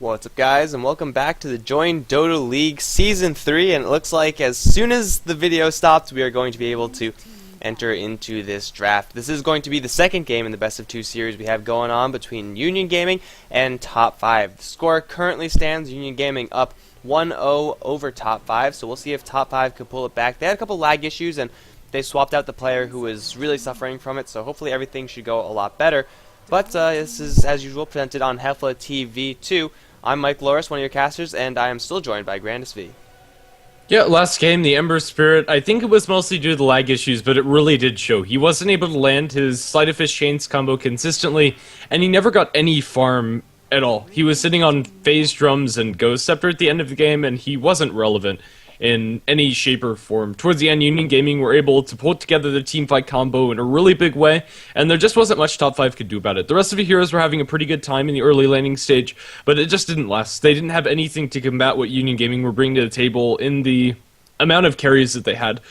What's up, guys, and welcome back to the Join Dota League Season 3, and it looks like as soon as the video stops, we are going to be able to enter into this draft. This is going to be the second game in the best of two series we have going on between Union Gaming and Top5. The score currently stands Union Gaming up 1-0 over Top5, so we'll see if Top5 could pull it back. They had a couple lag issues, and they swapped out the player who was really suffering from it, so hopefully everything should go a lot better. But this is, as usual, presented on HeflaTV 2. I'm Mike Loris, one of your casters, and I am still joined by Grandis V. Yeah, last game, the Ember Spirit, I think it was mostly due to the lag issues, but it really did show. He wasn't able to land his Sleight of Fist Chains combo consistently, and he never got any farm at all. He was sitting on Phase Drums and Ghost Scepter at the end of the game, and he wasn't relevant in any shape or form. Towards the end, Union Gaming were able to pull together the teamfight combo in a really big way, and there just wasn't much Top5 could do about it. The rest of the heroes were having a pretty good time in the early laning stage, but it just didn't last. They didn't have anything to combat what Union Gaming were bringing to the table in the amount of carries that they had.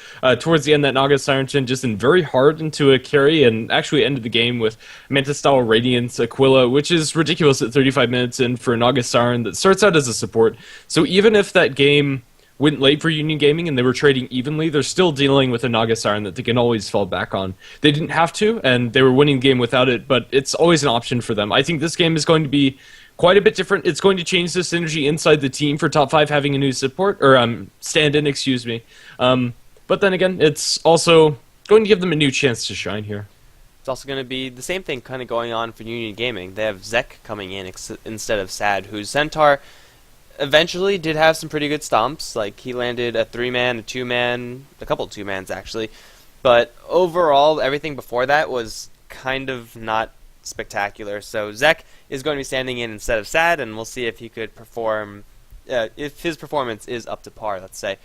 Towards the end, that Naga Sirenton just in very hard into a carry and actually ended the game with Manta-style Radiance Aquila, which is ridiculous at 35 minutes in for a Naga Siren that starts out as a support. So even if that game went late for Union Gaming and they were trading evenly, they're still dealing with a Naga Siren that they can always fall back on. They didn't have to, and they were winning the game without it, but it's always an option for them. I think this game is going to be quite a bit different. It's going to change the synergy inside the team for Top5 having a new support, or stand-in, excuse me. But then again, it's also going to give them a new chance to shine here. It's also going to be the same thing kind of going on for Union Gaming. They have Zek coming in instead of Sad, whose Centaur eventually did have some pretty good stomps. Like, he landed a 3-man, a 2-man, a couple of 2-mans actually. But overall, everything before that was kind of not spectacular. So Zek is going to be standing in instead of Sad, and we'll see if he could perform, if his performance is up to par, let's say.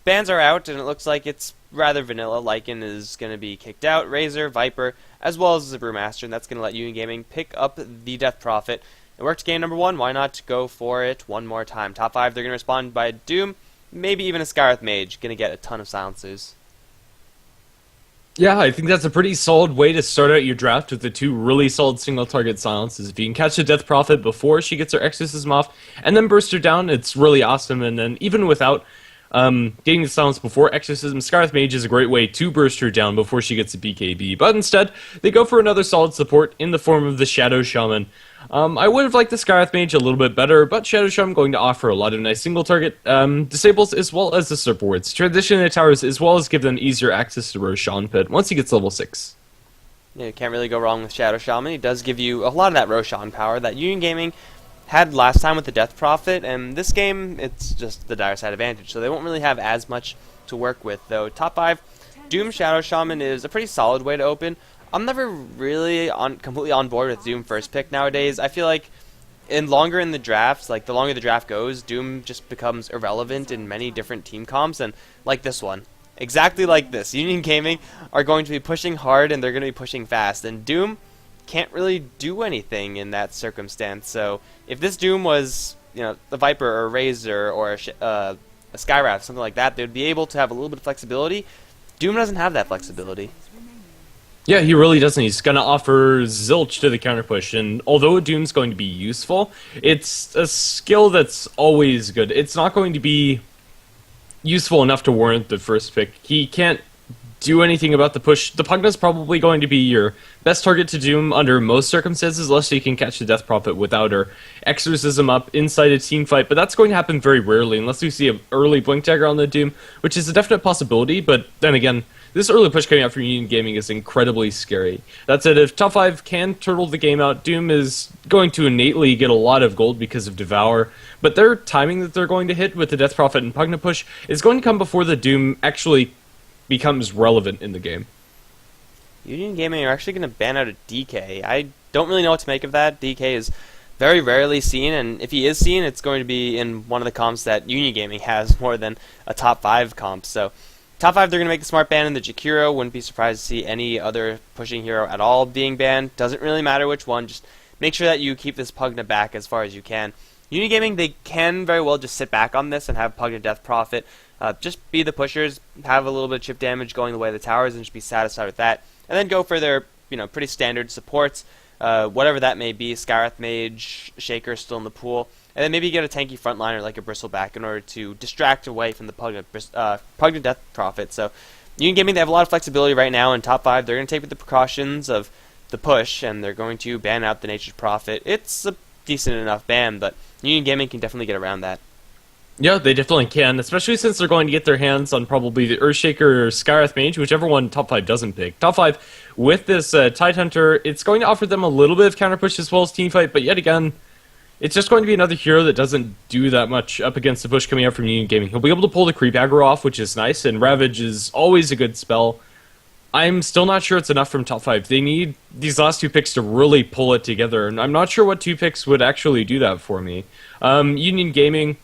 Bans are out, and it looks like it's rather vanilla. Lycan is going to be kicked out, Razor, Viper, as well as the Brewmaster, and that's going to let Union Gaming pick up the Death Prophet. It worked game number 1, why not go for it one more time? Top5, they're going to respond by Doom, maybe even a Skywrath Mage, going to get a ton of silencers. Yeah, I think that's a pretty solid way to start out your draft with the two really solid single target silences. If you can catch the Death Prophet before she gets her Exorcism off, and then burst her down, it's really awesome. And then even without getting the silence before Exorcism, Skywrath Mage is a great way to burst her down before she gets a BKB. But instead, they go for another solid support in the form of the Shadow Shaman. I would have liked the Skywrath Mage a little bit better, but Shadow Shaman going to offer a lot of nice single target disables as well as the supports. Transition the towers as well as give them easier access to Roshan Pit once he gets level 6. Yeah, you can't really go wrong with Shadow Shaman. He does give you a lot of that Roshan power that Union Gaming had last time with the Death Prophet, and this game, it's just the dire side advantage, so they won't really have as much to work with, though. Top5, Doom Shadow Shaman is a pretty solid way to open. I'm never really completely on board with Doom first pick nowadays. I feel like longer in the drafts, like the longer the draft goes, Doom just becomes irrelevant in many different team comps, and like this one. Exactly like this. Union Gaming are going to be pushing hard, and they're going to be pushing fast, and Doom can't really do anything in that circumstance. So if this Doom was, you know, the Viper or a Razor or a Skywrath, something like that, they would be able to have a little bit of flexibility. Doom doesn't have that flexibility. Yeah, he really doesn't. He's going to offer Zilch to the counter push, and although Doom's going to be useful, it's a skill that's always good. It's not going to be useful enough to warrant the first pick. He can't do anything about the push. The Pugna's probably going to be your best target to Doom under most circumstances, unless you can catch the Death Prophet without her Exorcism up inside a team fight, but that's going to happen very rarely, unless we see an early Blink Dagger on the Doom, which is a definite possibility, but then again, this early push coming out from Union Gaming is incredibly scary. That said, if Top5 can turtle the game out, Doom is going to innately get a lot of gold because of Devour, but their timing that they're going to hit with the Death Prophet and Pugna push is going to come before the Doom actually becomes relevant in the game. Union Gaming are actually going to ban out a DK. I don't really know what to make of that. DK is very rarely seen, and if he is seen, it's going to be in one of the comps that Union Gaming has more than a Top5 comp. So Top5, they're going to make the smart ban in the Jakiro. Wouldn't be surprised to see any other pushing hero at all being banned. Doesn't really matter which one. Just make sure that you keep this Pugna back as far as you can. Union Gaming, they can very well just sit back on this and have Pugna Death Prophet. Just be the pushers, have a little bit of chip damage going the way of the towers, and just be satisfied with that. And then go for their, pretty standard supports. whatever that may be, Skywrath Mage, Shaker still in the pool, and then maybe get a tanky frontliner like a Bristleback in order to distract away from the Pugnant Death Prophet. So Union Gaming, they have a lot of flexibility right now in top 5. They're going to take with the precautions of the push, and they're going to ban out the Nature's Prophet. It's a decent enough ban, but Union Gaming can definitely get around that. Yeah, they definitely can, especially since they're going to get their hands on probably the Earthshaker or Skywrath Mage, whichever one top 5 doesn't pick. Top 5, with this Tidehunter, it's going to offer them a little bit of counter push as well as teamfight, but yet again, it's just going to be another hero that doesn't do that much up against the push coming out from Union Gaming. He'll be able to pull the creep aggro off, which is nice, and Ravage is always a good spell. I'm still not sure it's enough from top 5. They need these last 2 picks to really pull it together, and I'm not sure what 2 picks would actually do that for me. Union Gaming,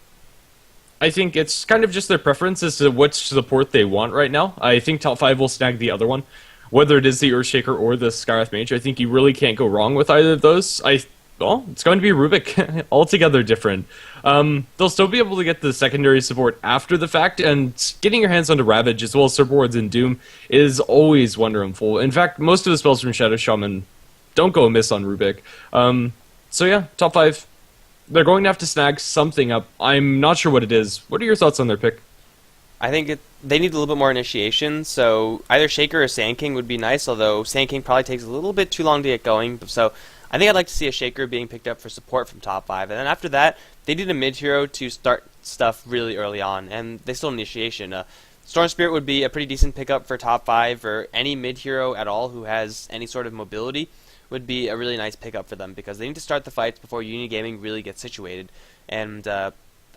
I think it's kind of just their preference as to what support they want right now. I think top 5 will snag the other one, whether it is the Earthshaker or the Skywrath Mage. I think you really can't go wrong with either of those. Well, it's going to be Rubik, altogether different. They'll still be able to get the secondary support after the fact, and getting your hands onto Ravage as well as Surfboards and Doom is always wonderful. In fact, most of the spells from Shadow Shaman don't go amiss on Rubik. So yeah, top 5. They're going to have to snag something up. I'm not sure what it is. What are your thoughts on their pick? I think they need a little bit more initiation, so either Shaker or Sand King would be nice, although Sand King probably takes a little bit too long to get going, so I think I'd like to see a Shaker being picked up for support from top 5, and then after that, they need a mid-hero to start stuff really early on, and they still need initiation. Storm Spirit would be a pretty decent pickup for top 5, or any mid-hero at all who has any sort of mobility would be a really nice pickup for them, because they need to start the fights before Union Gaming really gets situated, and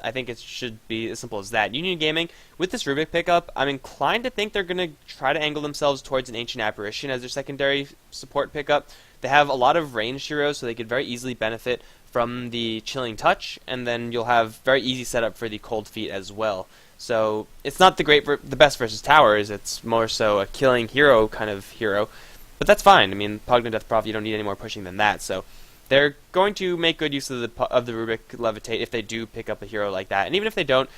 I think it should be as simple as that. Union Gaming, with this Rubik pickup, I'm inclined to think they're going to try to angle themselves towards an Ancient Apparition as their secondary support pickup. They have a lot of ranged heroes, so they could very easily benefit from the Chilling Touch, and then you'll have very easy setup for the Cold Feet as well. So it's not the best versus towers, it's more so a killing hero kind of hero. But that's fine. I mean, Pugnant Death Prophet, you don't need any more pushing than that. So they're going to make good use of the Rubik Levitate if they do pick up a hero like that. And even if they don't,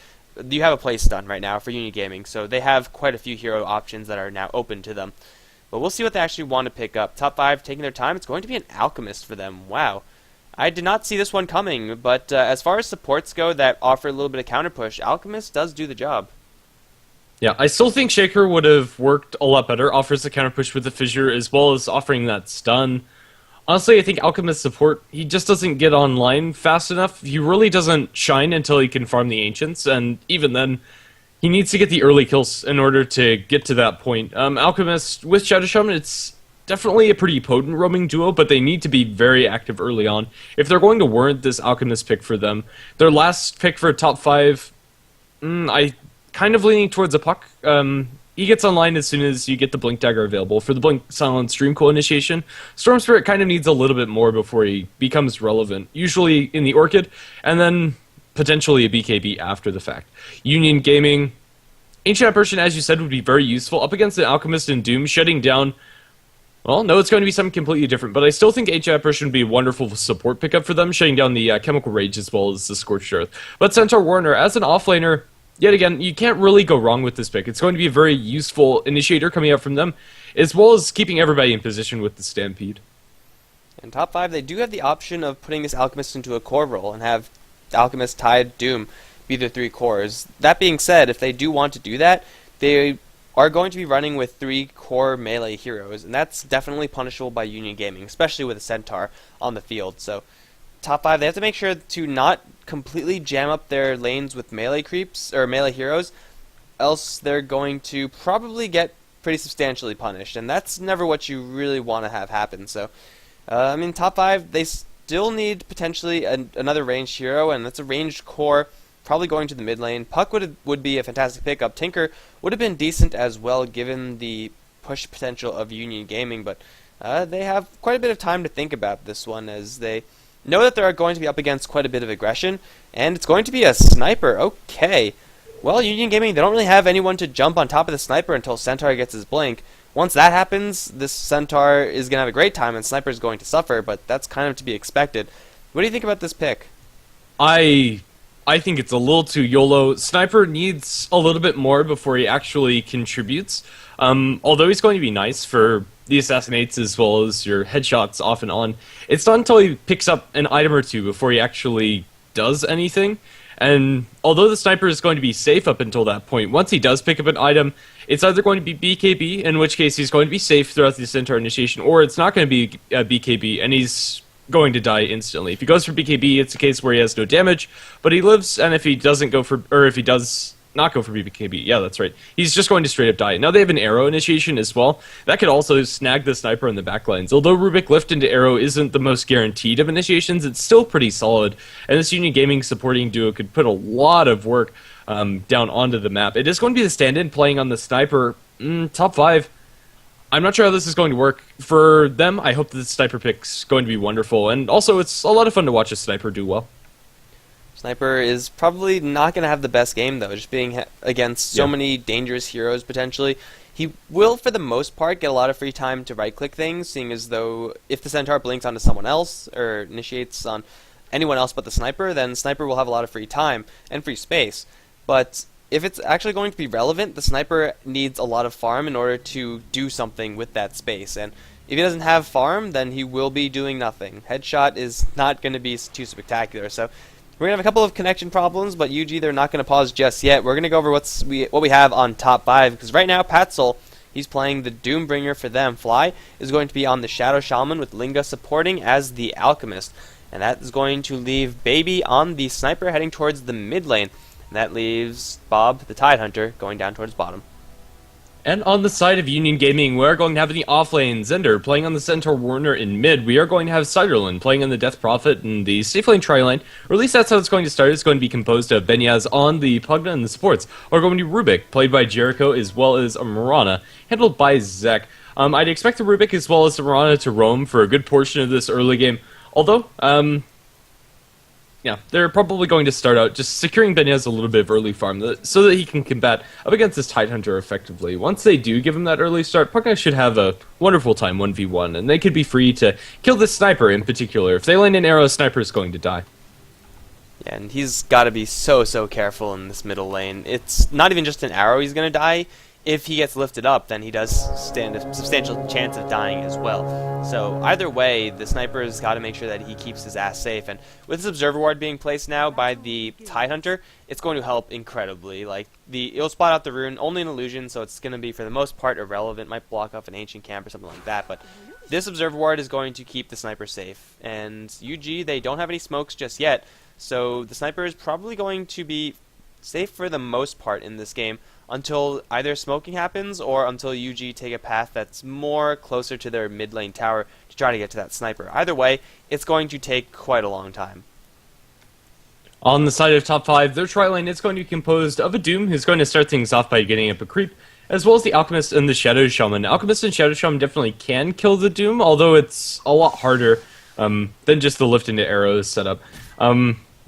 you have a play stun right now for Union Gaming. So they have quite a few hero options that are now open to them. But we'll see what they actually want to pick up. Top 5 taking their time. It's going to be an Alchemist for them. Wow. I did not see this one coming. But as far as supports go that offer a little bit of counter push, Alchemist does do the job. Yeah, I still think Shaker would have worked a lot better. Offers the counter push with the Fissure as well as offering that stun. Honestly, I think Alchemist support, he just doesn't get online fast enough. He really doesn't shine until he can farm the Ancients, and even then, he needs to get the early kills in order to get to that point. Alchemist with Shadow Shaman, it's definitely a pretty potent roaming duo, but they need to be very active early on if they're going to warrant this Alchemist pick for them. Their last pick for top 5, I kind of leaning towards a Puck. He gets online as soon as you get the Blink Dagger available. For the Blink Silence Dreamcoil initiation, Storm Spirit kind of needs a little bit more before he becomes relevant, usually in the Orchid, and then potentially a BKB after the fact. Union Gaming, Ancient Apparition, as you said, would be very useful. Up against the Alchemist and Doom, shutting down... Well, no, it's going to be something completely different, but I still think Ancient Apparition would be a wonderful support pickup for them, shutting down the Chemical Rage as well as the Scorched Earth. But Centaur Warner, as an offlaner, yet again, you can't really go wrong with this pick. It's going to be a very useful initiator coming out from them, as well as keeping everybody in position with the Stampede. In top 5, they do have the option of putting this Alchemist into a core role and have Alchemist, Tide, Doom be the 3 cores. That being said, if they do want to do that, they are going to be running with 3 core melee heroes, and that's definitely punishable by Union Gaming, especially with a Centaur on the field. So top 5, they have to make sure to not completely jam up their lanes with melee creeps or melee heroes, else they're going to probably get pretty substantially punished, and that's never what you really want to have happen. So I mean, top 5, they still need potentially another ranged hero, and that's a ranged core, probably going to the mid lane. Puck would be a fantastic pickup. Tinker would have been decent as well given the push potential of Union Gaming, but they have quite a bit of time to think about this one, as they know that they're going to be up against quite a bit of aggression, and it's going to be a sniper. Okay. Well, Union Gaming, they don't really have anyone to jump on top of the sniper until Centaur gets his blink. Once that happens, this Centaur is going to have a great time, and Sniper is going to suffer, but that's kind of to be expected. What do you think about this pick? I I think it's a little too YOLO. Sniper needs a little bit more before he actually contributes. Although he's going to be nice for the assassinates as well as your headshots off and on, it's not until he picks up an item or two before he actually does anything. And although the sniper is going to be safe up until that point, once he does pick up an item, it's either going to be BKB, in which case he's going to be safe throughout the Centaur initiation, or it's not going to be BKB, and he's going to die instantly. If he goes for BKB, it's a case where he has no damage, but he lives, and if he doesn't go for, or if he does not go for BKB, yeah, that's right, he's just going to straight up die. Now they have an arrow initiation as well. That could also snag the sniper in the backlines. Although Rubik lift into arrow isn't the most guaranteed of initiations, it's still pretty solid, and this Union Gaming supporting duo could put a lot of work down onto the map. It is going to be the stand-in playing on the sniper. Top 5. I'm not sure how this is going to work for them. I hope that the sniper pick's going to be wonderful, and also it's a lot of fun to watch a sniper do well. Sniper is probably not going to have the best game, though, just being against so many dangerous heroes, potentially. He will, for the most part, get a lot of free time to right-click things, seeing as though if the Centaur blinks onto someone else, or initiates on anyone else but the Sniper, then Sniper will have a lot of free time and free space. But if it's actually going to be relevant, the Sniper needs a lot of farm in order to do something with that space. And if he doesn't have farm, then he will be doing nothing. Headshot is not going to be too spectacular, so we're going to have a couple of connection problems, but UG, they're not going to pause just yet. We're going to go over what we have on top 5, because right now, Patzel, he's playing the Doombringer for them. Fly is going to be on the Shadow Shaman with Linga supporting as the Alchemist. And that is going to leave Baby on the Sniper heading towards the mid lane. And that leaves Bob, the Tidehunter, going down towards bottom. And on the side of Union Gaming, we're going to have the offlane Zender playing on the Centaur Warner in mid. We are going to have Ciderlin playing on the Death Prophet in the safe lane tri-lane. Or at least that's how it's going to start. It's going to be composed of Benyaz on the Pugna and the supports. We're going to be Rubik, played by Jericho, as well as Marana, handled by Zek. I'd expect the Rubik as well as the Marana to roam for a good portion of this early game. Although, yeah, they're probably going to start out just securing Benyaz a little bit of early farm so that he can combat up against this Tidehunter effectively. Once they do give him that early start, Pugna should have a wonderful time 1v1, and they could be free to kill the Sniper in particular. If they land an arrow, Sniper is going to die. Yeah, and he's got to be so careful in this middle lane. It's not even just an arrow he's going to die. If he gets lifted up, then he does stand a substantial chance of dying as well. So either way, the Sniper's got to make sure that he keeps his ass safe. And with this Observer Ward being placed now by the Tidehunter, it's going to help incredibly. Like, it'll spot out the rune, only an illusion, so it's going to be for the most part irrelevant. Might block off an ancient camp or something like that. But this Observer Ward is going to keep the Sniper safe. And UG, they don't have any smokes just yet, so the Sniper is probably going to be safe for the most part in this game, until either smoking happens or until UG take a path that's more closer to their mid lane tower to try to get to that Sniper. Either way, it's going to take quite a long time. On the side of top 5, their tri-lane is going to be composed of a Doom, who's going to start things off by getting up a creep, as well as the Alchemist and the Shadow Shaman. Alchemist and Shadow Shaman definitely can kill the Doom, although it's a lot harder than just the lift into arrows setup.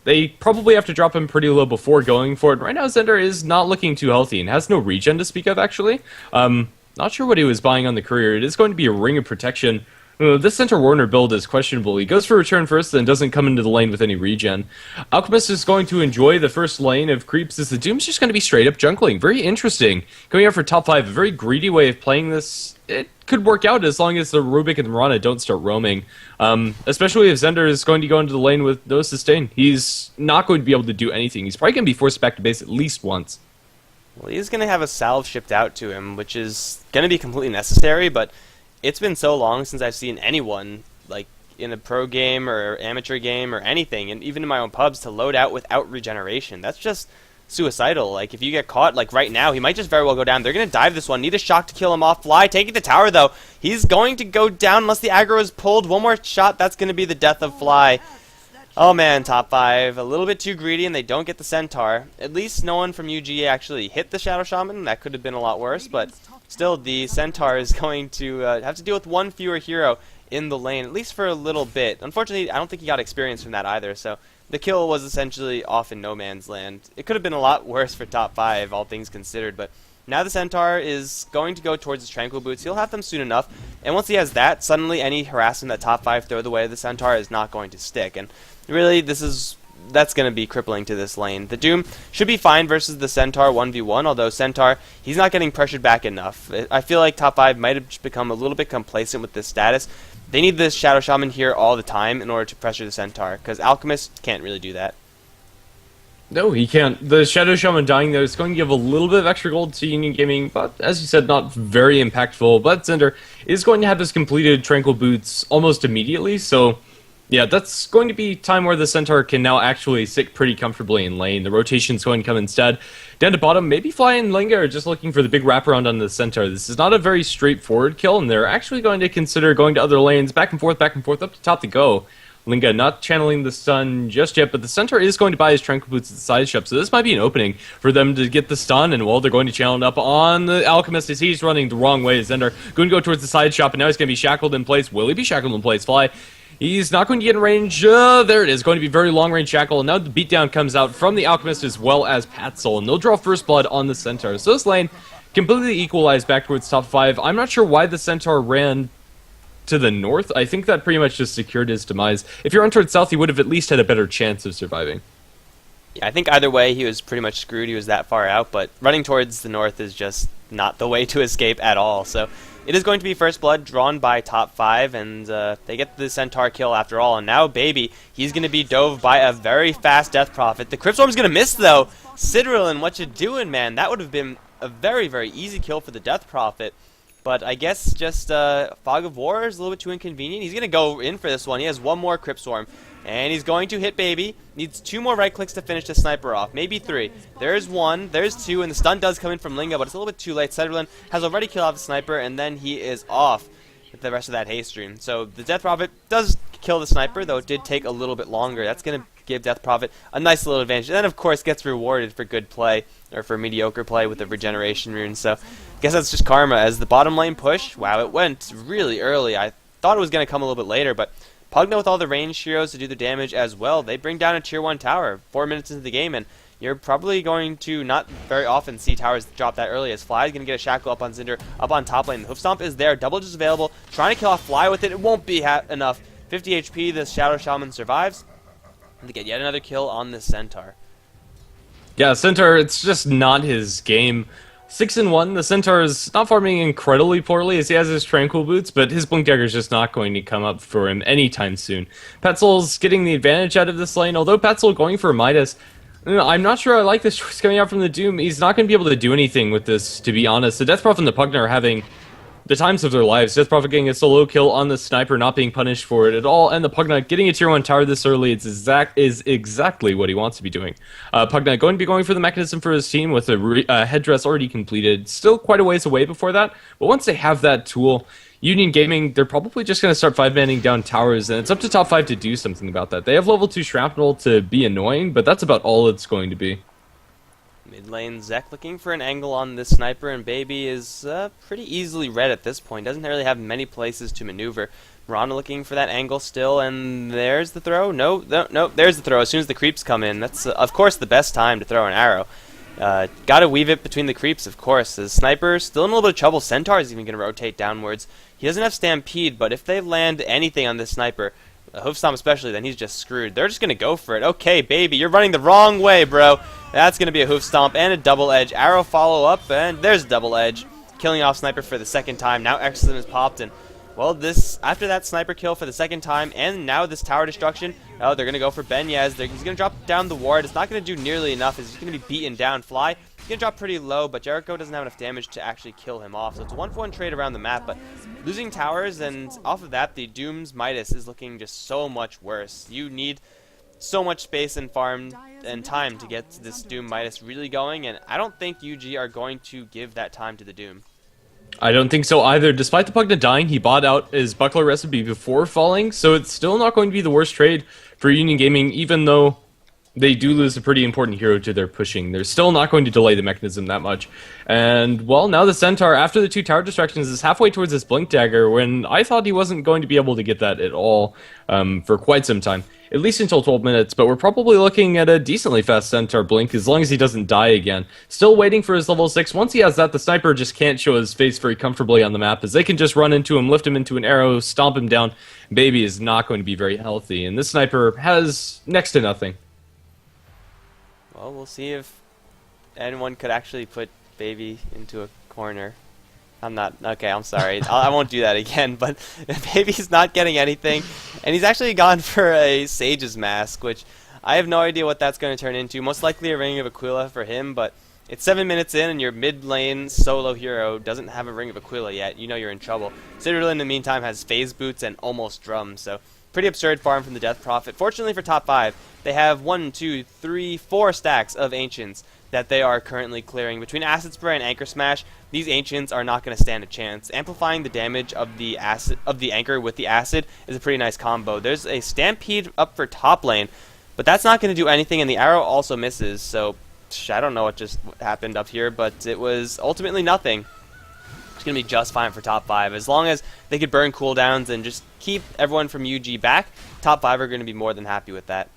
They probably have to drop him pretty low before going for it. Right now, Zender is not looking too healthy and has no regen to speak of, actually. Not sure what he was buying on the career. It is going to be a Ring of Protection. This Centaur Warner build is questionable. He goes for return first, then doesn't come into the lane with any regen. Alchemist is going to enjoy the first lane of creeps as the Doom's just going to be straight up jungling. Very interesting. Coming up for top 5, a very greedy way of playing this. It could work out as long as the Rubik and the Marana don't start roaming. Especially if Zender is going to go into the lane with no sustain. He's not going to be able to do anything. He's probably going to be forced back to base at least once. Well, he's going to have a salve shipped out to him, which is going to be completely necessary, but it's been so long since I've seen anyone, like in a pro game or amateur game or anything, and even in my own pubs, to load out without regeneration. That's just suicidal. Like, if you get caught, like right now, he might just very well go down. They're going to dive this one. Need a shock to kill him off. Fly, taking the tower, though. He's going to go down unless the aggro is pulled. One more shot, that's going to be the death of Fly. Oh man, top 5. A little bit too greedy, and they don't get the Centaur. At least no one from UGA actually hit the Shadow Shaman. That could have been a lot worse, but still, the Centaur is going to have to deal with one fewer hero in the lane, at least for a little bit. Unfortunately, I don't think he got experience from that either, so the kill was essentially off in no man's land. It could have been a lot worse for top 5, all things considered, but now the Centaur is going to go towards his Tranquil Boots. He'll have them soon enough, and once he has that, suddenly any harassment that top 5 throw the way of the Centaur is not going to stick. And really, this is that's going to be crippling to this lane. The Doom should be fine versus the Centaur 1v1, although Centaur, he's not getting pressured back enough. I feel like top 5 might have just become a little bit complacent with this status. They need this Shadow Shaman here all the time in order to pressure the Centaur, because Alchemist can't really do that. No, he can't. The Shadow Shaman dying there is going to give a little bit of extra gold to Union Gaming, but as you said, not very impactful. But Cinder is going to have his completed Tranquil Boots almost immediately, so yeah, that's going to be time where the Centaur can now actually sit pretty comfortably in lane. The rotation's going to come instead. Down to bottom, maybe Fly and Linga are just looking for the big wraparound on the Centaur. This is not a very straightforward kill, and they're actually going to consider going to other lanes, back and forth, up to top to go. Linga not channeling the stun just yet, but the Centaur is going to buy his Tranquil Boots at the side shop, so this might be an opening for them to get the stun, and well, they're going to channel up on the Alchemist as he's running the wrong way. Zender going to go towards the side shop, and now he's going to be shackled in place. Will he be shackled in place? Fly. He's not going to get in range. There it is. Going to be very long-range shackle. And now the beatdown comes out from the Alchemist as well as Patzel. And they'll draw first blood on the Centaur. So this lane completely equalized back towards top 5. I'm not sure why the Centaur ran to the north. I think that pretty much just secured his demise. If you're on towards south, he would have at least had a better chance of surviving. Yeah, I think either way, he was pretty much screwed. He was that far out. But running towards the north is just not the way to escape at all. So it is going to be first blood drawn by top 5, and they get the Centaur kill after all. And now, baby, he's going to be dove by a very fast Death Prophet. The Crypt Swarm's going to miss, though. Sidrilin, what you doing, man? That would have been a very, very easy kill for the Death Prophet. But I guess just Fog of War is a little bit too inconvenient. He's going to go in for this one. He has one more Crypt Swarm. And he's going to hit baby. Needs 2 more right clicks to finish the sniper off. Maybe 3. There's 1. There's 2. And the stun does come in from Linga, but it's a little bit too late. Cedrillin has already killed off the sniper, and then he is off with the rest of that haste stream. So the Death Prophet does kill the sniper, though it did take a little bit longer. That's going to give Death Prophet a nice little advantage. And then, of course, gets rewarded for good play, or for mediocre play with the regeneration rune. So I guess that's just karma. As the bottom lane push, wow, it went really early. I thought it was going to come a little bit later, but Pugna with all the ranged heroes to do the damage as well. They bring down a tier 1 tower 4 minutes into the game, and you're probably going to not very often see towers drop that early, as Fly is going to get a shackle up on Cinder, up on top lane. The Hoof Stomp is there, double is available, trying to kill off Fly with it. It won't be enough. 50 HP, the Shadow Shaman survives, and they get yet another kill on the Centaur. Yeah, Centaur, it's just not his game. 6-1, the Centaur is not farming incredibly poorly as he has his Tranquil Boots, but his Blink Dagger is just not going to come up for him anytime soon. Petzel's getting the advantage out of this lane, although Petzel going for a Midas. I'm not sure I like this choice coming out from the Doom. He's not going to be able to do anything with this, to be honest. The Death Prophet and the Pugna are having the times of their lives. Death Prophet getting a solo kill on the Sniper, not being punished for it at all, and the Pugna getting a tier 1 tower this early is exactly what he wants to be doing. Pugna going to be going for the mechanism for his team with a headdress already completed. Still quite a ways away before that, but once they have that tool, Union Gaming, they're probably just going to start 5-manning down towers, and it's up to top 5 to do something about that. They have level 2 Shrapnel to be annoying, but that's about all it's going to be. Mid lane, Zek looking for an angle on this sniper, and baby is pretty easily read at this point. Doesn't really have many places to maneuver. Mirana looking for that angle still, and there's the throw. No, there's the throw. As soon as the creeps come in, that's of course the best time to throw an arrow. Gotta weave it between the creeps, of course. The sniper still in a little bit of trouble. Centaur is even going to rotate downwards. He doesn't have Stampede, but if they land anything on this sniper, Hoof Stomp especially, then he's just screwed. They're just going to go for it. Okay, baby, you're running the wrong way, bro. That's going to be a Hoof Stomp and a double edge. Arrow follow-up, and there's a double edge. Killing off Sniper for the second time. Now Excellent is popped, and well, after that Sniper kill for the second time, and now this tower destruction, oh, they're going to go for Benyaz. He's going to drop down the ward. It's not going to do nearly enough. He's going to be beaten down. Fly, he's going to drop pretty low, but Jericho doesn't have enough damage to actually kill him off. So it's a 1-for-1 trade around the map, but losing towers, and off of that, the Doom's Midas is looking just so much worse. You need so much space and farm and time to get this Doom Midas really going, and I don't think UG are going to give that time to the Doom. I don't think so either. Despite the Pugna dying, he bought out his Buckler recipe before falling, so it's still not going to be the worst trade for Union Gaming, even though they do lose a pretty important hero to their pushing. They're still not going to delay the mechanism that much. And, well, now the Centaur, after the 2 tower distractions, is halfway towards his Blink Dagger, when I thought he wasn't going to be able to get that at all for quite some time. At least until 12 minutes, but we're probably looking at a decently fast Centaur Blink, as long as he doesn't die again. Still waiting for his level 6. Once he has that, the Sniper just can't show his face very comfortably on the map, as they can just run into him, lift him into an arrow, stomp him down. Baby is not going to be very healthy, and this Sniper has next to nothing. Well, we'll see if anyone could actually put Baby into a corner. I'm not, okay, I'm sorry. I won't do that again, but Baby's not getting anything, and he's actually gone for a Sage's Mask, which I have no idea what that's going to turn into. Most likely a Ring of Aquila for him, but it's 7 minutes in, and your mid-lane solo hero doesn't have a Ring of Aquila yet. You know you're in trouble. Citadel, in the meantime, has Phase Boots and almost Drums, so pretty absurd farm from the Death Prophet. Fortunately for top 5, they have 1, 2, 3, 4 stacks of Ancients that they are currently clearing. Between Acid Spray and Anchor Smash, these Ancients are not going to stand a chance. Amplifying the damage of the Anchor with the Acid is a pretty nice combo. There's a Stampede up for top lane, but that's not going to do anything, and the arrow also misses, so I don't know what just happened up here, but it was ultimately nothing. It's going to be just fine for top 5. As long as they could burn cooldowns and just keep everyone from UG back, top 5 are going to be more than happy with that.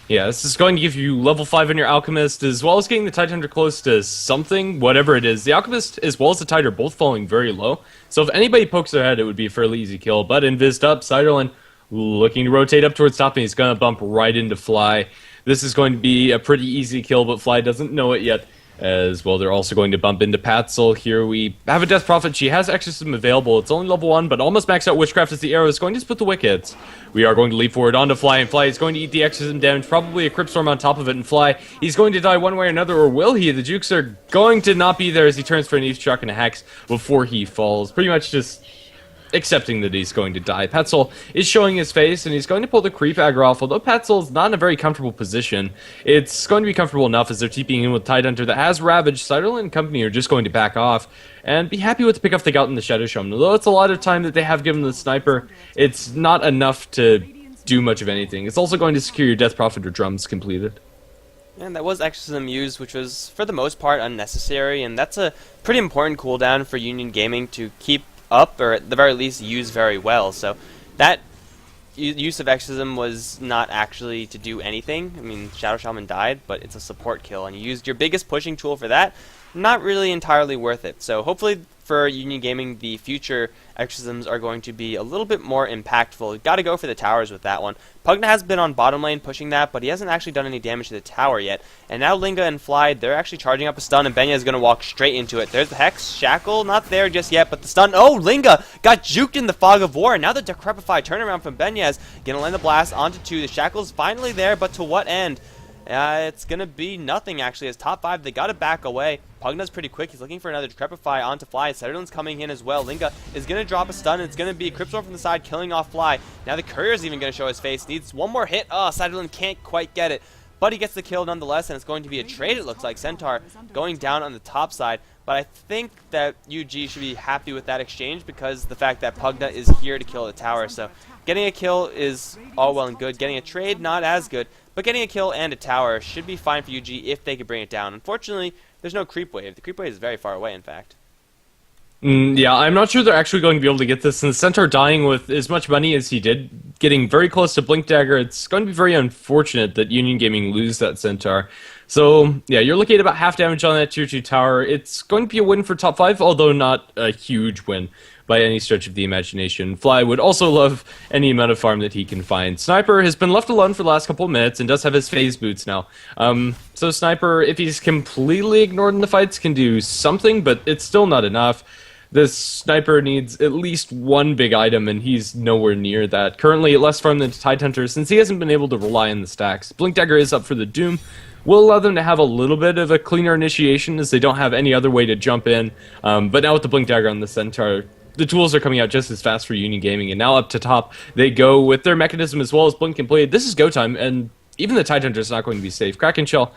Yeah, this is going to give you level 5 on your Alchemist, as well as getting the Tidehunter close to something, whatever it is. The Alchemist, as well as the Tide, are both falling very low, so if anybody pokes their head, it would be a fairly easy kill. But Invised up, Ciderlin looking to rotate up towards top, and he's going to bump right into Fly. This is going to be a pretty easy kill, but Fly doesn't know it yet. As well, they're also going to bump into Patzel. Here we have a Death Prophet. She has Exorcism available. It's only level 1, but almost maxed out Witchcraft as the arrow is going to split the wickets. We are going to leap forward onto Fly, and Fly is going to eat the Exorcism damage, probably a Crypt Storm on top of it, and Fly, he's going to die one way or another, or will he? The Jukes are going to not be there as he turns for an Eavesdrock and a Hex before he falls. Pretty much just accepting that he's going to die. Patzel is showing his face, and he's going to pull the creep aggro off. Although Patzel's not in a very comfortable position, it's going to be comfortable enough as they're TPing in with Tidehunter that has Ravage. Ciderlin and company are just going to back off and be happy with the pick off they got in the Shadow Shaman. Although it's a lot of time that they have given the Sniper, it's not enough to do much of anything. It's also going to secure your Death Prophet or Drums completed. And that was Exorcism used, which was, for the most part, unnecessary, and that's a pretty important cooldown for Union Gaming to keep up, or at the very least use very well. So that use of Exorcism was not actually to do anything. I mean, Shadow Shaman died, but it's a support kill, and you used your biggest pushing tool for that. Not really entirely worth it. So hopefully for Union Gaming, the future Exorcisms are going to be a little bit more impactful. Got to go for the towers with that one. Pugna has been on bottom lane pushing that, but he hasn't actually done any damage to the tower yet. And now Linga and Fly, they're actually charging up a stun, and Benya is going to walk straight into it. There's the Hex. Shackle, not there just yet, but the stun. Oh, Linga got juked in the Fog of War. Now the Decrepify turnaround from Benyaz. Going to land the blast onto 2. The Shackle's finally there, but to what end? It's going to be nothing, actually, as top 5, they got to back away. Pugna's pretty quick. He's looking for another Decrepify onto Fly. Citadlin's coming in as well. Linga is going to drop a stun. It's going to be a Crypt Storm from the side, killing off Fly. Now the Courier's even going to show his face. Needs one more hit. Oh, Citadlin can't quite get it. But he gets the kill nonetheless, and it's going to be a trade, it looks like. Centaur going down on the top side. But I think that UG should be happy with that exchange because the fact that Pugna is here to kill the tower. So getting a kill is all well and good. Getting a trade, not as good. But getting a kill and a tower should be fine for UG if they could bring it down. Unfortunately, there's no creep wave. The creep wave is very far away, in fact. Yeah, I'm not sure they're actually going to be able to get this. And the Centaur dying with as much money as he did, getting very close to Blink Dagger, it's going to be very unfortunate that Union Gaming lose that Centaur. So, yeah, you're looking at about half damage on that tier 2 tower. It's going to be a win for top 5, although not a huge win by any stretch of the imagination. Fly would also love any amount of farm that he can find. Sniper has been left alone for the last couple of minutes and does have his phase boots now. So Sniper, if he's completely ignored in the fights, can do something, but it's still not enough. This Sniper needs at least one big item, and he's nowhere near that. Currently, less farm than Tidehunter, since he hasn't been able to rely on the stacks. Blink Dagger is up for the Doom. Will allow them to have a little bit of a cleaner initiation, as they don't have any other way to jump in. But now with the Blink Dagger on the Centaur, the tools are coming out just as fast for Union Gaming, and now up to top, they go with their mechanism as well as Blink and Blade. This is go time, and even the Tidehunter is not going to be safe. Kraken Shell,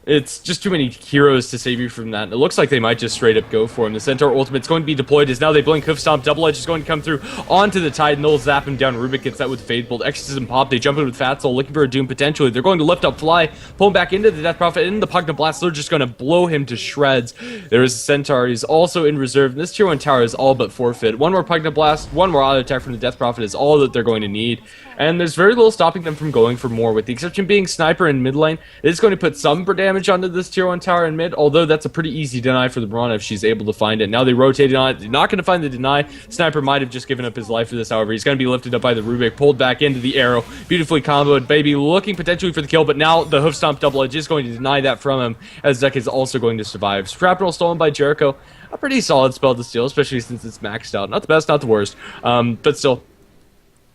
it's just too many heroes to save you from that. It looks like they might just straight up go for him. The Centaur ultimate's going to be deployed as now they blink Hoof Stomp. Double Edge is going to come through onto the Tide, and they'll zap him down. Rubik gets that with Fade Bolt. Exorcism pop. They jump in with Fat Soul, looking for a Doom potentially. They're going to lift up Fly, pull him back into the Death Prophet, and the Pugna Blast. They're just going to blow him to shreds. There is a Centaur. He's also in reserve, and this tier 1 tower is all but forfeit. One more Pugna Blast, one more auto attack from the Death Prophet is all that they're going to need. And there's very little stopping them from going for more, with the exception being Sniper in mid lane. It is going to put some damage damage onto this tier 1 tower in mid, although that's a pretty easy deny for the Mirana if she's able to find it. Now they rotated on it. They're not going to find the deny. Sniper might have just given up his life for this, however. He's going to be lifted up by the Rubik, pulled back into the arrow. Beautifully comboed. Baby looking potentially for the kill, but now the hoof stomp double edge is going to deny that from him, as Zek is also going to survive. Shrapnel stolen by Jericho. A pretty solid spell to steal, especially since it's maxed out. Not the best, not the worst, but still.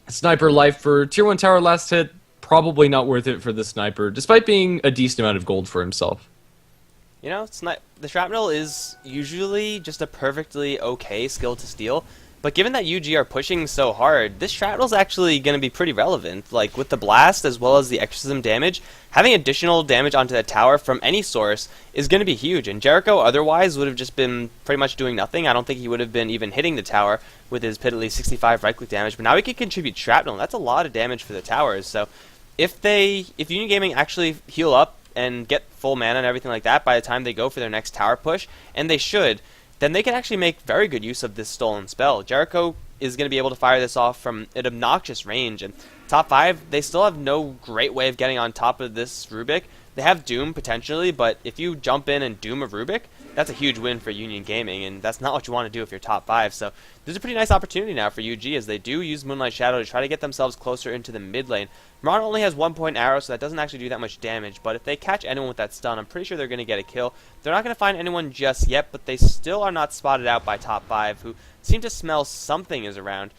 Sniper life for tier 1 tower last hit. Probably not worth it for the sniper, despite being a decent amount of gold for himself. You know, the shrapnel is usually just a perfectly okay skill to steal, but given that UG are pushing so hard, this shrapnel is actually going to be pretty relevant. Like, with the blast as well as the exorcism damage, having additional damage onto that tower from any source is going to be huge, and Jericho otherwise would have just been pretty much doing nothing. I don't think he would have been even hitting the tower with his piddly 65 right-click damage, but now he can contribute shrapnel, and that's a lot of damage for the towers. So if Union Gaming actually heal up and get full mana and everything like that by the time they go for their next tower push, and they should, then they can actually make very good use of this stolen spell. Jericho is going to be able to fire this off from an obnoxious range, and top 5, they still have no great way of getting on top of this Rubik. They have Doom potentially, but if you jump in and Doom a Rubik, that's a huge win for Union Gaming, and that's not what you want to do if you're top 5. So there's a pretty nice opportunity now for UG as they do use Moonlight Shadow to try to get themselves closer into the mid lane. Mirana only has 1 point arrow, so that doesn't actually do that much damage, but if they catch anyone with that stun, I'm pretty sure they're going to get a kill. They're not going to find anyone just yet, but they still are not spotted out by top 5, who seem to smell something is around.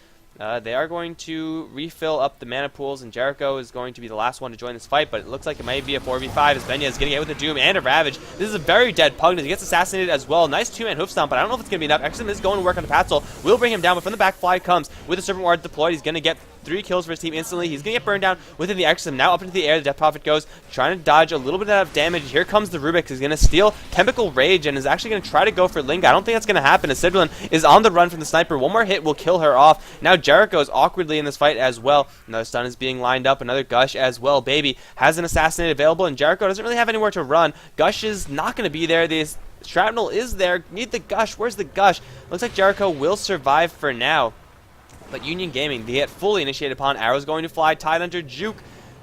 They are going to refill up the mana pools, and Jericho is going to be the last one to join this fight, but it looks like it might be a 4v5 as Benya is getting hit with a Doom and a Ravage. This is a very dead Pugnus. He gets assassinated as well. Nice 2-man hoof stomp, but I don't know if it's going to be enough. Exorcism is going to work on the Patzel. Will bring him down, but from the back, Fly comes with the Serpent Ward deployed. He's going to get 3 kills for his team instantly. He's going to get burned down within the Exorcism. Now up into the air, the Death Prophet goes, trying to dodge a little bit of damage. Here comes the Rubik. He's going to steal Chemical Rage and is actually going to try to go for Linga. I don't think that's going to happen as Sidrulin is on the run from the sniper. One more hit will kill her off. Now Jericho is awkwardly in this fight as well. Another stun is being lined up. Another Gush as well. Baby has an assassinate available, and Jericho doesn't really have anywhere to run. Gush is not going to be there. The shrapnel is there. Need the Gush. Where's the Gush? Looks like Jericho will survive for now. But Union Gaming, they get fully initiated upon. Arrow's going to fly. Tidehunter juke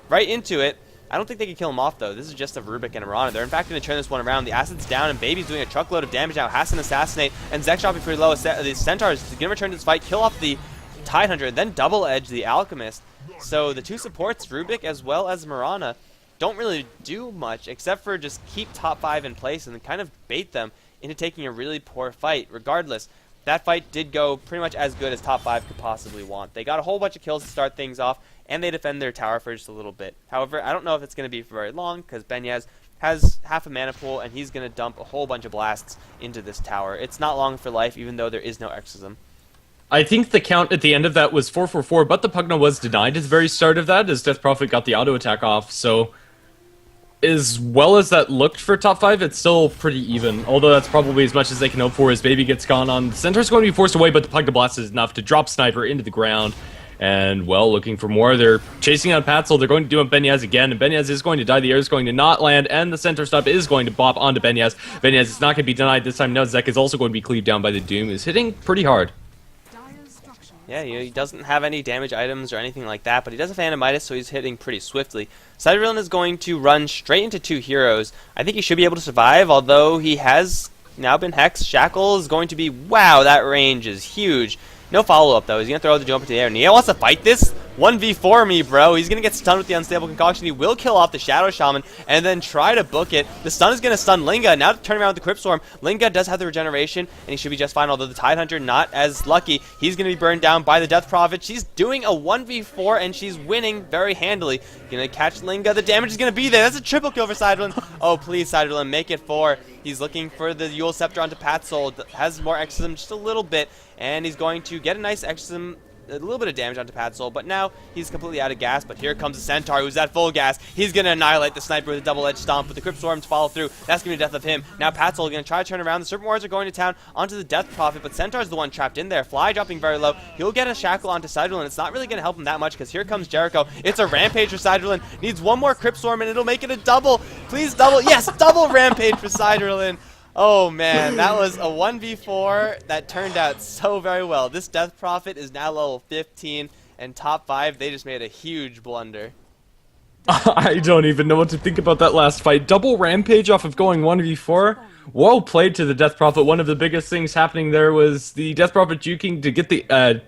right into it. I don't think they can kill him off, though. This is just a Rubik and a Mirana. They're, in fact, going to turn this one around. The Acid's down, and Baby's doing a truckload of damage now. Has an assassinate, and Zek's dropping pretty low. The Centaur is going to return to this fight, kill off the Tidehunter, then double edge the Alchemist. So the two supports, Rubik as well as Mirana, don't really do much except for just keep top 5 in place and then kind of bait them into taking a really poor fight. Regardless, that fight did go pretty much as good as top 5 could possibly want. They got a whole bunch of kills to start things off, and they defend their tower for just a little bit. However, I don't know if it's going to be for very long, because Benyaz has half a mana pool, and he's going to dump a whole bunch of blasts into this tower. It's not long for life, even though there is no exorcism. I think the count at the end of that was 444, but the Pugna was denied at the very start of that, as Death Prophet got the auto attack off, so as well as that looked for top 5, it's still pretty even, although that's probably as much as they can hope for as Baby gets gone on. The Centaur's going to be forced away, but the Pugna Blast is enough to drop Sniper into the ground, and, well, looking for more. They're chasing out Patzel. They're going to do it Benyaz again, and Benyaz is going to die. The air is going to not land, and the Centaur stop is going to bop onto Benyaz. Benyaz is not going to be denied this time. Now Zek is also going to be cleaved down by the Doom. Is hitting pretty hard. Yeah, he doesn't have any damage items or anything like that, but he does have Animitis, so he's hitting pretty swiftly. Sidrulin is going to run straight into 2 heroes. I think he should be able to survive, although he has now been hexed. Shackle is going to be... Wow, that range is huge. No follow-up, though. He's going to throw the jump into the air. Nia wants to fight this? 1v4 me, bro. He's going to get stunned with the Unstable Concoction. He will kill off the Shadow Shaman and then try to book it. The stun is going to stun Linga. Now to turn around with the Crypt Storm. Linga does have the regeneration, and he should be just fine, although the Tidehunter not as lucky. He's going to be burned down by the Death Prophet. She's doing a 1v4, and she's winning very handily. Going to catch Linga. The damage is going to be there. That's a triple kill for Sidrulin. Oh, please, Sidrulin, make it 4. He's looking for the Yule Scepter onto Patzel. Has more Exorcism, just a little bit, and he's going to get a nice Exorcism, a little bit of damage onto Patzel, but now he's completely out of gas. But here comes the Centaur, who's at full gas. He's going to annihilate the Sniper with a double-edged stomp, but the Crypt Storms follow through. That's going to be the death of him. Now Patzel going to try to turn around. The Serpent Warriors are going to town onto the Death Prophet, but Centaur's the one trapped in there. Fly dropping very low. He'll get a Shackle onto Sidrulin. It's not really going to help him that much, because here comes Jericho. It's a Rampage for Sidrulin. Needs one more Crypt Storm, and it'll make it a double. Please double. Yes, double Rampage for Sidrulin. Oh man, that was a 1v4 that turned out so very well. This Death Prophet is now level 15, and top 5, they just made a huge blunder. I don't even know what to think about that last fight. Double Rampage off of going 1v4. Well played to the Death Prophet. One of the biggest things happening there was the Death Prophet juking to get the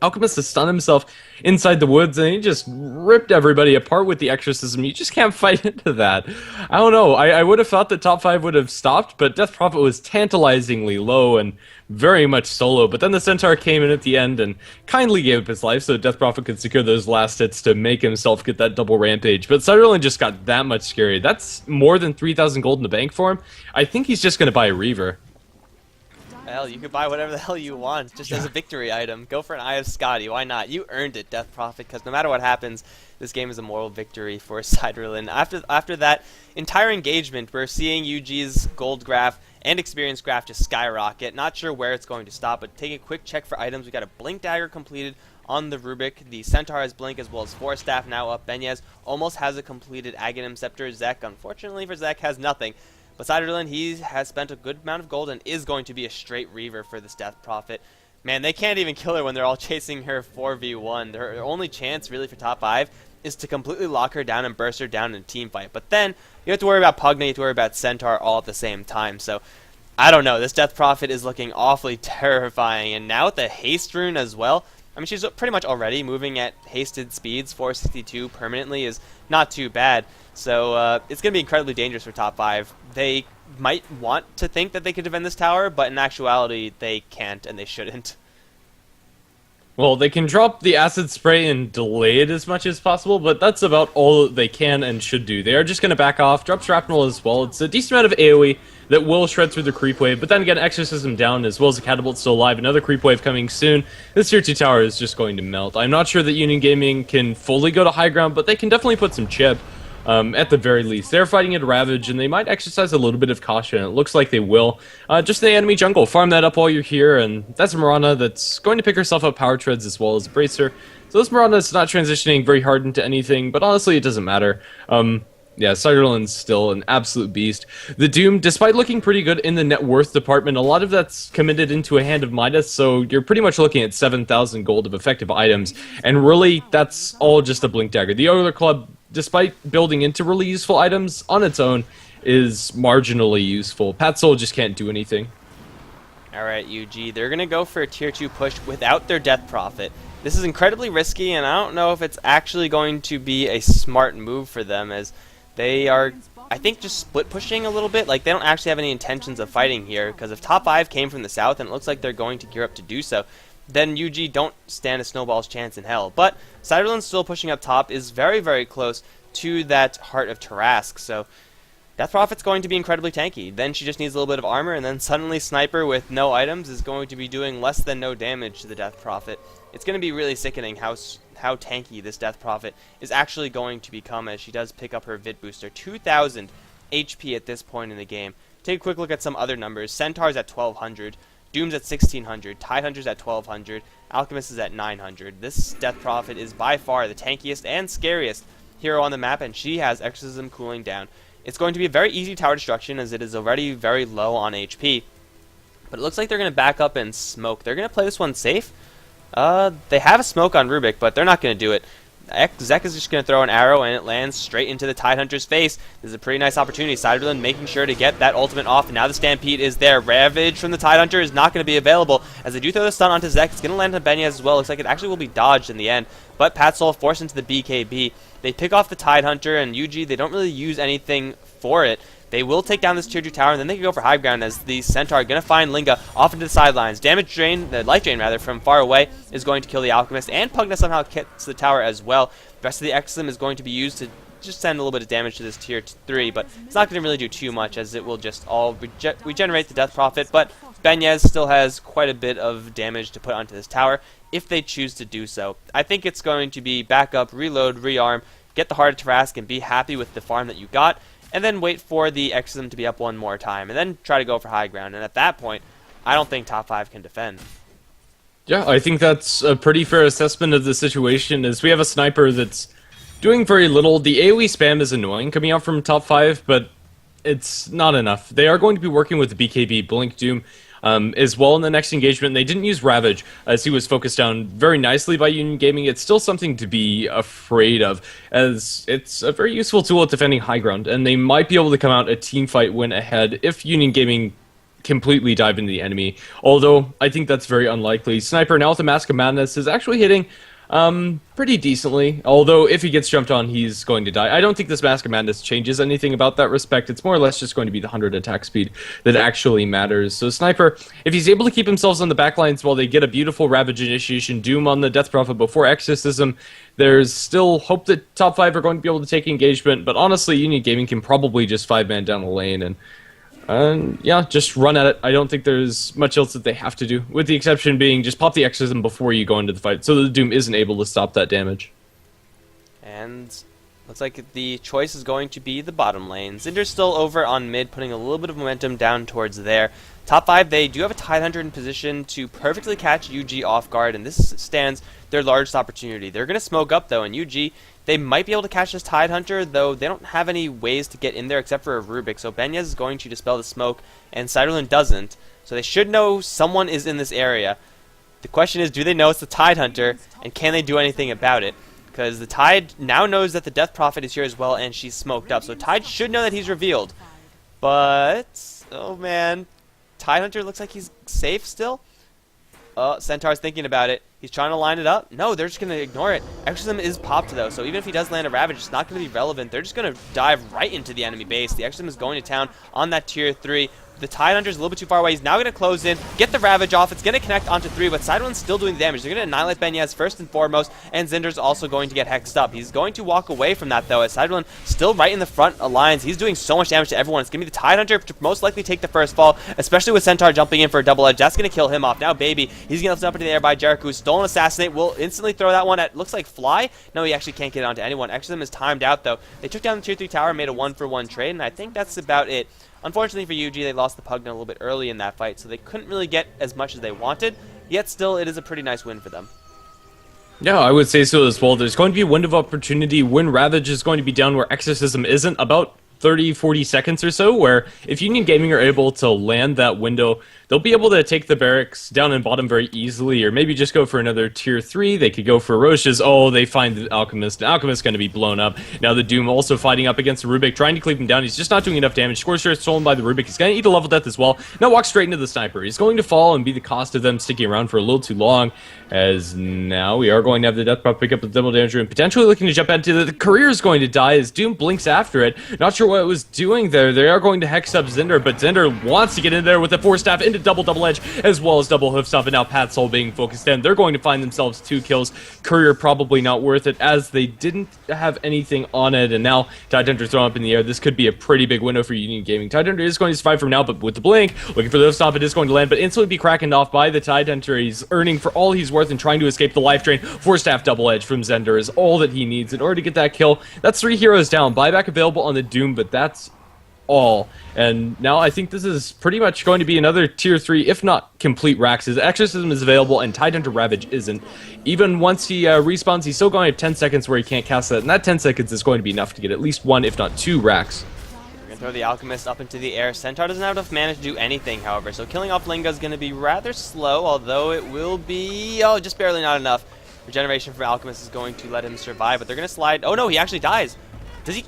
Alchemist to stun himself inside the woods, and he just ripped everybody apart with the exorcism. You just can't fight into that. I don't know. I would have thought that top 5 would have stopped, but Death Prophet was tantalizingly low and very much solo. But then the Centaur came in at the end and kindly gave up his life so Death Prophet could secure those last hits to make himself get that double rampage. But Sutherland just got that much scary. That's more than 3,000 gold in the bank for him. I think he's just going to buy a Reaver. Hell, you could buy whatever the hell you want, just as a victory item. Go for an Eye of Scotty, why not? You earned it, Death Prophet, because no matter what happens, this game is a moral victory for Siderlin. After that entire engagement, we're seeing UG's gold graph and experience graph just skyrocket. Not sure where it's going to stop, but take a quick check for items. We got a Blink Dagger completed on the Rubik. The Centaur has Blink as well as Force Staff now up. Benyaz almost has a completed Aghanim Scepter. Zek, unfortunately for Zek, has nothing. But Siderlin, he has spent a good amount of gold and is going to be a straight Reaver for this Death Prophet. Man, they can't even kill her when they're all chasing her 4v1. Their only chance, really, for top 5 is to completely lock her down and burst her down in a team fight. But then, you have to worry about Pugna, you have to worry about Centaur all at the same time. So, I don't know. This Death Prophet is looking awfully terrifying. And now with the Haste Rune as well, I mean, she's pretty much already moving at hasted speeds. 462 permanently is not too bad. So it's going to be incredibly dangerous for top 5. They might want to think that they could defend this tower, but in actuality, they can't and they shouldn't. Well, they can drop the acid spray and delay it as much as possible, but that's about all they can and should do. They are just going to back off, drop shrapnel as well. It's a decent amount of AoE that will shred through the creep wave, but then again, exorcism down as well as a catapult still alive. Another creep wave coming soon. This tier 2 tower is just going to melt. I'm not sure that Union Gaming can fully go to high ground, but they can definitely put some chip. At the very least. They're fighting at Ravage, and they might exercise a little bit of caution. It looks like they will. Just in the enemy jungle. Farm that up while you're here, and that's a Mirana that's going to pick herself up power treads as well as a Bracer. So this Mirana is not transitioning very hard into anything, but honestly, it doesn't matter. Yeah, Siderlin's still an absolute beast. The Doom, despite looking pretty good in the net worth department, a lot of that's committed into a Hand of Midas, so you're pretty much looking at 7,000 gold of effective items, and really, that's all just a Blink Dagger. The Oiler Club, despite building into really useful items on its own, is marginally useful. Patsoul just can't do anything. Alright, UG, they're going to go for a tier 2 push without their Death Prophet. This is incredibly risky, and I don't know if it's actually going to be a smart move for them, as they are, I think, just split pushing a little bit. Like, they don't actually have any intentions of fighting here, because if top 5 came from the south, and it looks like they're going to gear up to do so, then UG don't stand a snowball's chance in hell. But Siderlin still pushing up top is very, very close to that Heart of Tarask, so Death Prophet's going to be incredibly tanky. Then she just needs a little bit of armor, and then suddenly Sniper with no items is going to be doing less than no damage to the Death Prophet. It's going to be really sickening how tanky this Death Prophet is actually going to become, as she does pick up her Vit Booster. 2,000 HP at this point in the game. Take a quick look at some other numbers. Centaur's at 1,200. Doom's at 1,600. Tidehunter's at 1,200. Alchemist is at 900. This Death Prophet is by far the tankiest and scariest hero on the map, and she has Exorcism cooling down. It's going to be a very easy tower destruction, as it is already very low on HP. But it looks like they're going to back up and smoke. They're going to play this one safe. They have a smoke on Rubik, but they're not going to do it. Zek is just going to throw an arrow, and it lands straight into the Tidehunter's face. This is a pretty nice opportunity. Siderlin making sure to get that ultimate off, and now the Stampede is there. Ravage from the Tidehunter is not going to be available, as they do throw the stun onto Zek. It's going to land on Benyaz as well. Looks like it actually will be dodged in the end, but Patsoul forced into the BKB. They pick off the Tidehunter, and UG, they don't really use anything for it. They will take down this tier 2 tower, and then they can go for high ground, as the Centaur are going to find Linga off into the sidelines. Damage drain, the life drain rather, from far away is going to kill the Alchemist, and Pugna somehow gets the tower as well. The rest of the Exorcism is going to be used to just send a little bit of damage to this tier 3, but it's not going to really do too much, as it will just all regenerate the Death Prophet. But Benyaz still has quite a bit of damage to put onto this tower if they choose to do so. I think it's going to be back up, reload, rearm, get the Heart of Tarask, and be happy with the farm that you got, and then wait for the Exorcism to be up one more time, and then try to go for high ground. And at that point, I don't think top 5 can defend. Yeah, I think that's a pretty fair assessment of the situation, as we have a Sniper that's doing very little. The AoE spam is annoying coming out from top 5, but it's not enough. They are going to be working with the BKB Blink Doom. as well in the next engagement. They didn't use Ravage, as he was focused down very nicely by Union Gaming. It's still something to be afraid of, as it's a very useful tool at defending high ground, and they might be able to come out a team fight win ahead if Union Gaming completely dive into the enemy, although I think that's very unlikely. Sniper now with the Mask of Madness is actually hitting pretty decently, although if he gets jumped on, he's going to die. I don't think this Mask of Madness changes anything about that respect. It's more or less just going to be the 100 attack speed that actually matters. So Sniper, if he's able to keep himself on the backlines while they get a beautiful Ravage Initiation Doom on the Death Prophet before Exorcism, there's still hope that top 5 are going to be able to take engagement, but honestly, Union Gaming can probably just 5-man down the lane and yeah, just run at it. I don't think there's much else that they have to do, with the exception being just pop the Exorcism before you go into the fight, so that the Doom isn't able to stop that damage. And looks like the choice is going to be the bottom lane. Zinder's still over on mid, putting a little bit of momentum down towards there. Top 5, they do have a Tidehunter in position to perfectly catch UG off guard, and this stands their largest opportunity. They're going to smoke up, though, and UG, they might be able to catch this Tidehunter, though they don't have any ways to get in there except for a Rubik. So Benyaz is going to dispel the smoke, and Ciderlin doesn't. So they should know someone is in this area. The question is, do they know it's the Tidehunter, and can they do anything about it? Because the Tide now knows that the Death Prophet is here as well, and she's smoked up. So Tide should know that he's revealed. But, oh man, Tidehunter looks like he's safe still. Centaur's thinking about it. He's trying to line it up. No, they're just going to ignore it. Exorcism is popped, though, so even if he does land a Ravage, it's not going to be relevant. They're just going to dive right into the enemy base. The Exorcism is going to town on that tier 3. The Tidehunter is a little bit too far away. He's now going to close in, get the Ravage off. It's going to connect onto 3, but Sidelin's still doing the damage. They're going to annihilate Benyaz first and foremost, and Zinder's also going to get hexed up. He's going to walk away from that, though, as Sidelin still right in the front alliance. He's doing so much damage to everyone. It's going to be the Tidehunter to most likely take the first fall, especially with Centaur jumping in for a double edge. That's going to kill him off. Now, Baby, he's going to lift up into the air by Jericho. Stolen Assassinate will instantly throw that one at, looks like Fly. No, he actually can't get it onto anyone. Exorcism is timed out, though. They took down the tier 3 tower, made a 1-for-1 trade, and I think that's about it. Unfortunately for UG, they lost the Pugna a little bit early in that fight, so they couldn't really get as much as they wanted, yet still, it is a pretty nice win for them. Yeah, I would say so as well. There's going to be a window of opportunity when Ravage is going to be down where Exorcism isn't, about 30-40 seconds or so, where if Union Gaming are able to land that window, they'll be able to take the barracks down and bottom very easily, or maybe just go for another tier 3. They could go for Roche's. Oh, they find the Alchemist. The Alchemist's going to be blown up. Now the Doom also fighting up against the Rubik, trying to keep him down. He's just not doing enough damage. Scorcher is stolen by the Rubik. He's going to eat a level death as well. Now walks straight into the Sniper. He's going to fall and be the cost of them sticking around for a little too long, as now we are going to have the Death Prop pick up the double damage and potentially looking to jump into the Career is going to die as Doom blinks after it. Not sure what it was doing there. They are going to hex up Zinder, but Zinder wants to get in there with the Force Staff into double edge, as well as double hoof stuff, and now Pat Soul being focused in. They're going to find themselves 2 kills. Courier probably not worth it, as they didn't have anything on it, and now Tidehunter thrown up in the air. This could be a pretty big window for Union Gaming. Tidehunter is going to survive from now, but with the blink, looking for the hoof stomp, it is going to land, but instantly be crackened off by the Tidehunter. He's earning for all he's worth and trying to escape the life drain. Force Staff double edge from Zender is all that he needs in order to get that kill. That's 3 heroes down. Buyback available on the Doom, but that's all. And now I think this is pretty much going to be another tier 3, if not complete Raxes. Exorcism is available, and Tidehunter Ravage isn't. Even once he respawns, he's still going to have 10 seconds where he can't cast that, and that 10 seconds is going to be enough to get at least 1, if not 2 Rax. We're going to throw the Alchemist up into the air. Centaur doesn't have enough mana to do anything, however, so killing off Linga is going to be rather slow, although it will be, oh, just barely not enough. Regeneration for Alchemist is going to let him survive, but they're going to slide. Oh no, he actually dies. Does he?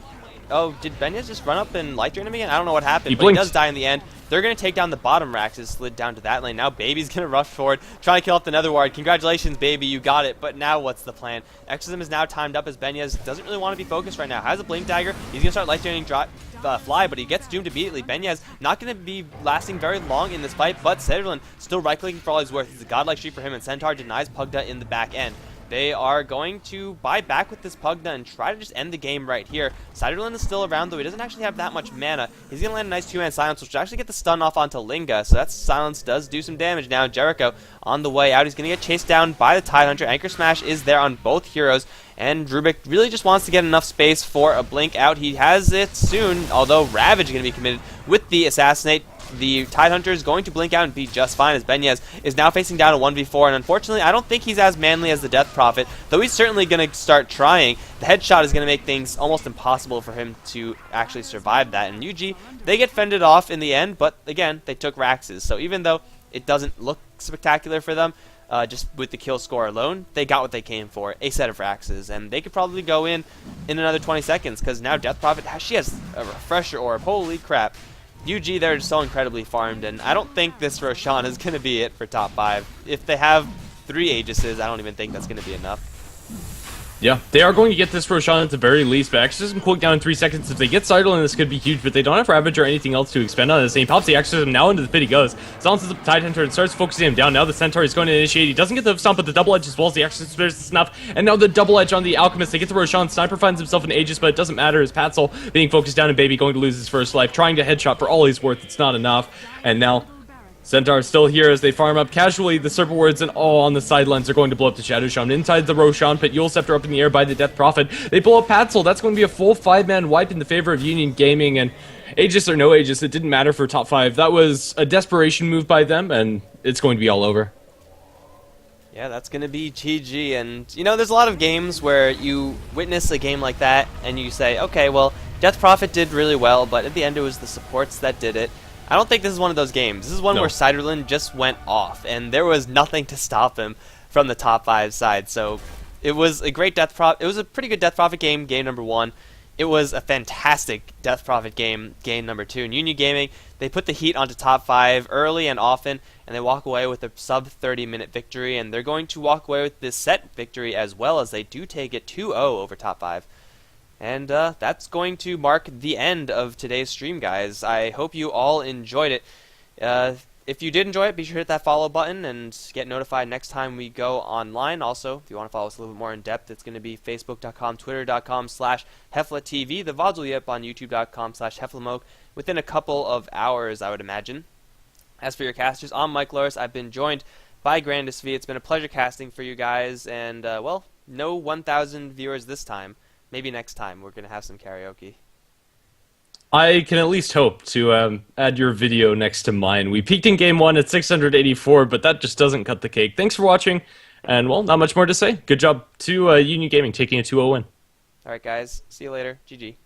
Oh, did Benyaz just run up and light drain him again? I don't know what happened, but he does die in the end. They're going to take down the bottom racks. It slid down to that lane. Now Baby's going to rush forward, trying to kill off the Nether Ward. Congratulations, Baby, you got it. But now what's the plan? Exorcism is now timed up as Benyaz doesn't really want to be focused right now. Has a Blink Dagger. He's going to start light draining Fly, but he gets doomed immediately. Benyaz not going to be lasting very long in this fight, but Cederlin still right-clicking for all he's worth. It's a godlike streak for him, and Centaur denies Pugda in the back end. They are going to buy back with this Pugna and try to just end the game right here. Ciderlin is still around, though he doesn't actually have that much mana. He's going to land a nice 2-man silence, which will actually get the stun off onto Linga, so that silence does do some damage now. Jericho on the way out. He's going to get chased down by the Tidehunter. Anchor Smash is there on both heroes, and Rubik really just wants to get enough space for a blink out. He has it soon, although Ravage is going to be committed with the Assassinate. The Tidehunter is going to blink out and be just fine, as Benyaz is now facing down a 1v4, and unfortunately I don't think he's as manly as the Death Prophet, though he's certainly going to start trying. The headshot is going to make things almost impossible for him to actually survive that, and UG, they get fended off in the end, but again, they took Raxes, so even though it doesn't look spectacular for them. Just with the kill score alone, they got what they came for, a set of Fraxes, and they could probably go in another 20 seconds, because now Death Prophet, she has a refresher orb. Holy crap. UG, they're so incredibly farmed, and I don't think this Roshan is going to be it for top 5. If they have 3 Aegises, I don't even think that's going to be enough. Yeah, they are going to get this Roshan at the very least, but Exorcism quick down in 3 seconds. If they get Sidle, this could be huge, but they don't have Ravage or anything else to expend on this. And he pops the Exorcism, now into the pit he goes. Silences the Tide Hunter and starts focusing him down. Now the Centaur is going to initiate. He doesn't get the stomp, but the double edge as well as the Exorcism spares the snuff. And now the double edge on the Alchemist. They get the Roshan. Sniper finds himself an Aegis, but it doesn't matter as Patzel being focused down and Baby going to lose his first life. Trying to headshot for all he's worth. It's not enough. And now Centaur is still here as they farm up casually. The Serpent Words and all on the sidelines are going to blow up the Shadow Shaman inside the Roshan pit. Yule Scepter up in the air by the Death Prophet. They blow up Patzel. That's going to be a full 5-man wipe in the favor of Union Gaming. And Aegis or no Aegis, it didn't matter for top 5. That was a desperation move by them, and it's going to be all over. Yeah, that's going to be GG. And, you know, there's a lot of games where you witness a game like that, and you say, okay, well, Death Prophet did really well, but at the end it was the supports that did it. I don't think this is one of those games. This is one where Siderlin just went off, and there was nothing to stop him from the top 5 side. So it was a great Death Prophet. It was a pretty good Death Prophet game, game number 1. It was a fantastic Death Prophet game, game number 2. And Union Gaming, they put the heat onto top 5 early and often, and they walk away with a sub 30-minute victory, and they're going to walk away with this set victory as well, as they do take it 2-0 over top 5. And that's going to mark the end of today's stream, guys. I hope you all enjoyed it. If you did enjoy it, be sure to hit that follow button and get notified next time we go online. Also, if you want to follow us a little bit more in depth, it's going to be facebook.com, twitter.com/HeflaTV. The VODs will be up on youtube.com/HeflaMoke within a couple of hours, I would imagine. As for your casters, I'm Mike Loris. I've been joined by Grandis V. It's been a pleasure casting for you guys, and, well, no 1,000 viewers this time. Maybe next time we're going to have some karaoke. I can at least hope to add your video next to mine. We peaked in Game 1 at 684, but that just doesn't cut the cake. Thanks for watching, and, well, not much more to say. Good job to Union Gaming taking a 2-0 win. Alright, guys. See you later. GG.